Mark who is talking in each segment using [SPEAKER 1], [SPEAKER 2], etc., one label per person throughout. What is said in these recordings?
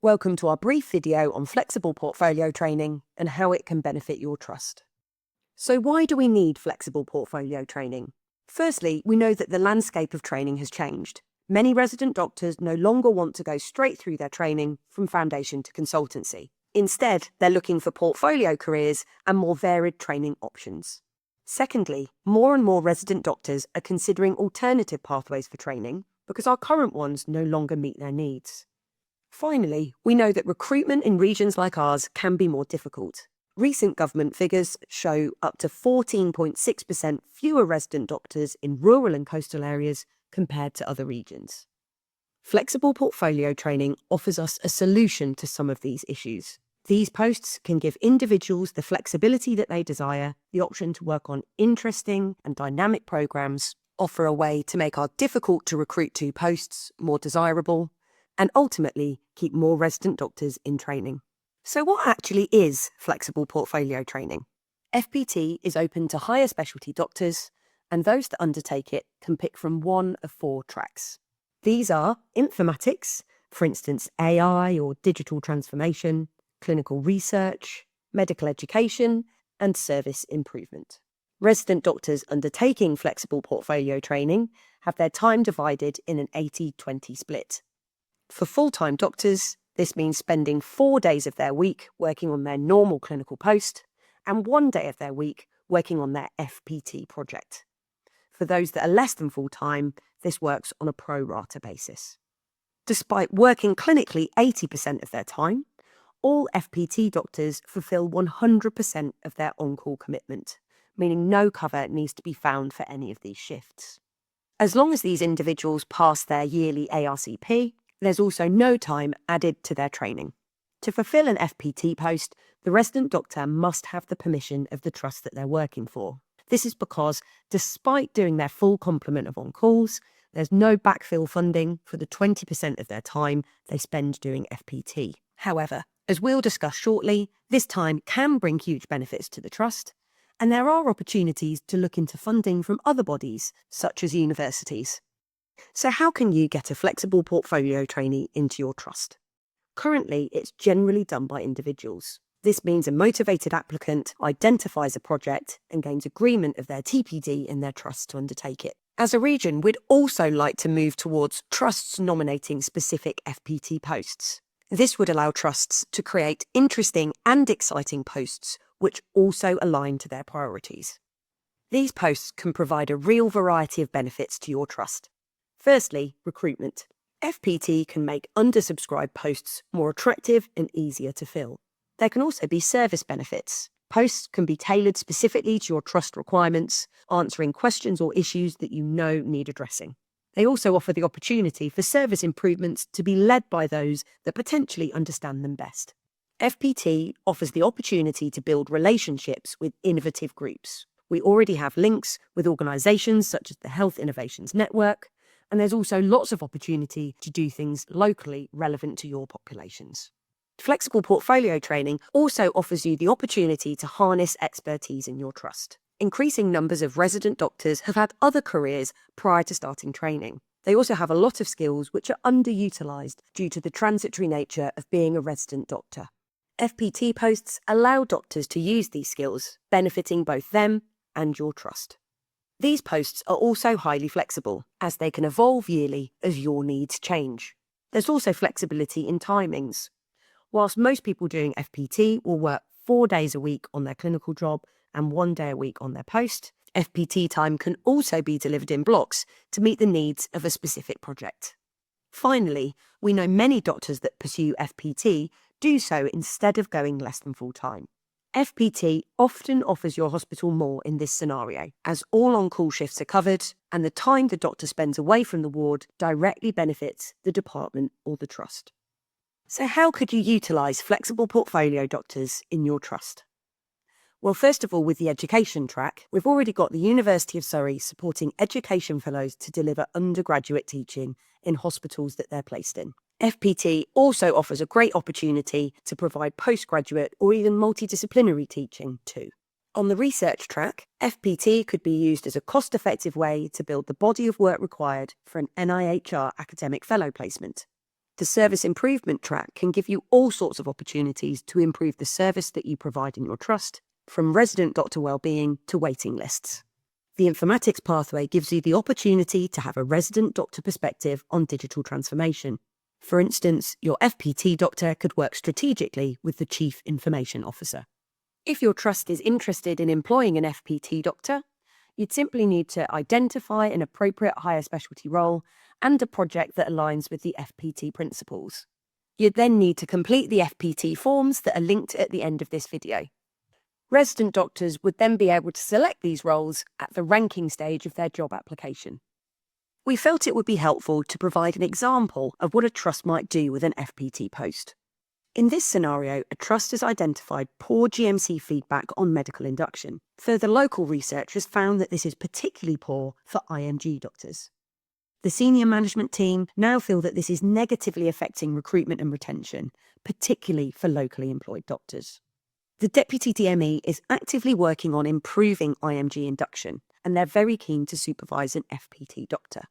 [SPEAKER 1] Welcome to our brief video on flexible portfolio training and how it can benefit your trust. So why do we need flexible portfolio training? Firstly, we know that the landscape of training has changed. Many resident doctors no longer want to go straight through their training from foundation to consultancy. Instead, they're looking for portfolio careers and more varied training options. Secondly, more and more resident doctors are considering alternative pathways for training because our current ones no longer meet their needs. Finally, we know that recruitment in regions like ours can be more difficult. Recent government figures show up to 14.6% fewer resident doctors in rural and coastal areas compared to other regions. Flexible portfolio training offers us a solution to some of these issues. These posts can give individuals the flexibility that they desire, the option to work on interesting and dynamic programs, offer a way to make our difficult to recruit to posts more desirable, and ultimately keep more resident doctors in training. So what actually is flexible portfolio training? FPT is open to higher specialty doctors, and those that undertake it can pick from one of 4 tracks. These are informatics, for instance AI or digital transformation, clinical research, medical education, and service improvement. Resident doctors undertaking flexible portfolio training have their time divided in an 80-20 split. For full-time doctors, this means spending 4 days of their week working on their normal clinical post and 1 day of their week working on their FPT project. For those that are less than full-time, this works on a pro rata basis. Despite working clinically 80% of their time, all FPT doctors fulfill 100% of their on-call commitment, meaning no cover needs to be found for any of these shifts. As long as these individuals pass their yearly ARCP, there's also no time added to their training. To fulfill an FPT post, the resident doctor must have the permission of the trust that they're working for. This is because, despite doing their full complement of on-calls, there's no backfill funding for the 20% of their time they spend doing FPT. However, as we'll discuss shortly, this time can bring huge benefits to the trust, and there are opportunities to look into funding from other bodies, such as universities. So how can you get a flexible portfolio trainee into your trust? Currently, it's generally done by individuals. This means a motivated applicant identifies a project and gains agreement of their TPD in their trust to undertake it. As a region, we'd also like to move towards trusts nominating specific FPT posts. This would allow trusts to create interesting and exciting posts which also align to their priorities. These posts can provide a real variety of benefits to your trust. Firstly, recruitment. FPT can make undersubscribed posts more attractive and easier to fill. There can also be service benefits. Posts can be tailored specifically to your trust requirements, answering questions or issues that you know need addressing. They also offer the opportunity for service improvements to be led by those that potentially understand them best. FPT offers the opportunity to build relationships with innovative groups. We already have links with organisations such as the Health Innovations Network, and there's also lots of opportunity to do things locally relevant to your populations. Flexible portfolio training also offers you the opportunity to harness expertise in your trust. Increasing numbers of resident doctors have had other careers prior to starting training. They also have a lot of skills which are underutilised due to the transitory nature of being a resident doctor. FPT posts allow doctors to use these skills, benefiting both them and your trust. These posts are also highly flexible, as they can evolve yearly as your needs change. There's also flexibility in timings. Whilst most people doing FPT will work 4 days a week on their clinical job and 1 day a week on their post, FPT time can also be delivered in blocks to meet the needs of a specific project. Finally, we know many doctors that pursue FPT do so instead of going less than full-time. FPT often offers your hospital more in this scenario, as all on-call shifts are covered and the time the doctor spends away from the ward directly benefits the department or the trust. So how could you utilise flexible portfolio doctors in your trust? Well, first of all, with the education track, we've already got the University of Surrey supporting education fellows to deliver undergraduate teaching in hospitals that they're placed in. FPT also offers a great opportunity to provide postgraduate or even multidisciplinary teaching too. On the research track, FPT could be used as a cost-effective way to build the body of work required for an NIHR academic fellow placement. The service improvement track can give you all sorts of opportunities to improve the service that you provide in your trust, from resident doctor wellbeing to waiting lists. The informatics pathway gives you the opportunity to have a resident doctor perspective on digital transformation. For instance, your FPT doctor could work strategically with the Chief Information Officer. If your trust is interested in employing an FPT doctor, you'd simply need to identify an appropriate higher specialty role and a project that aligns with the FPT principles. You'd then need to complete the FPT forms that are linked at the end of this video. Resident doctors would then be able to select these roles at the ranking stage of their job application. We felt it would be helpful to provide an example of what a trust might do with an FPT post. In this scenario, a trust has identified poor GMC feedback on medical induction. Further local research has found that this is particularly poor for IMG doctors. The senior management team now feel that this is negatively affecting recruitment and retention, particularly for locally employed doctors. The Deputy DME is actively working on improving IMG induction, and they're very keen to supervise an FPT doctor.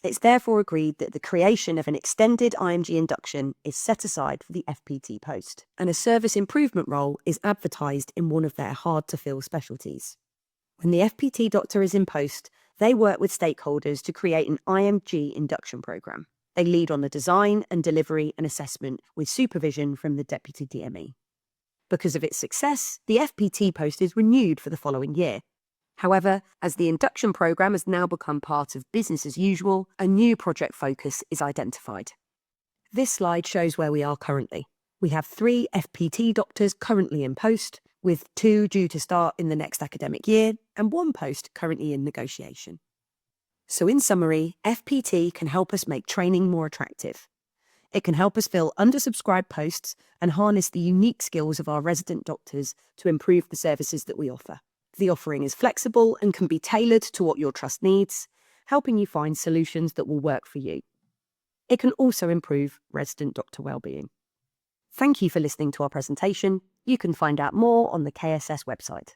[SPEAKER 1] It's therefore agreed that the creation of an extended IMG induction is set aside for the FPT post, and a service improvement role is advertised in one of their hard-to-fill specialties. When the FPT doctor is in post, they work with stakeholders to create an IMG induction programme. They lead on the design and delivery and assessment with supervision from the Deputy DME. Because of its success, the FPT post is renewed for the following year. However, as the induction programme has now become part of business as usual, a new project focus is identified. This slide shows where we are currently. We have 3 FPT doctors currently in post, with 2 due to start in the next academic year and 1 post currently in negotiation. So in summary, FPT can help us make training more attractive. It can help us fill undersubscribed posts and harness the unique skills of our resident doctors to improve the services that we offer. The offering is flexible and can be tailored to what your trust needs, helping you find solutions that will work for you. It can also improve resident doctor wellbeing. Thank you for listening to our presentation. You can find out more on the KSS website.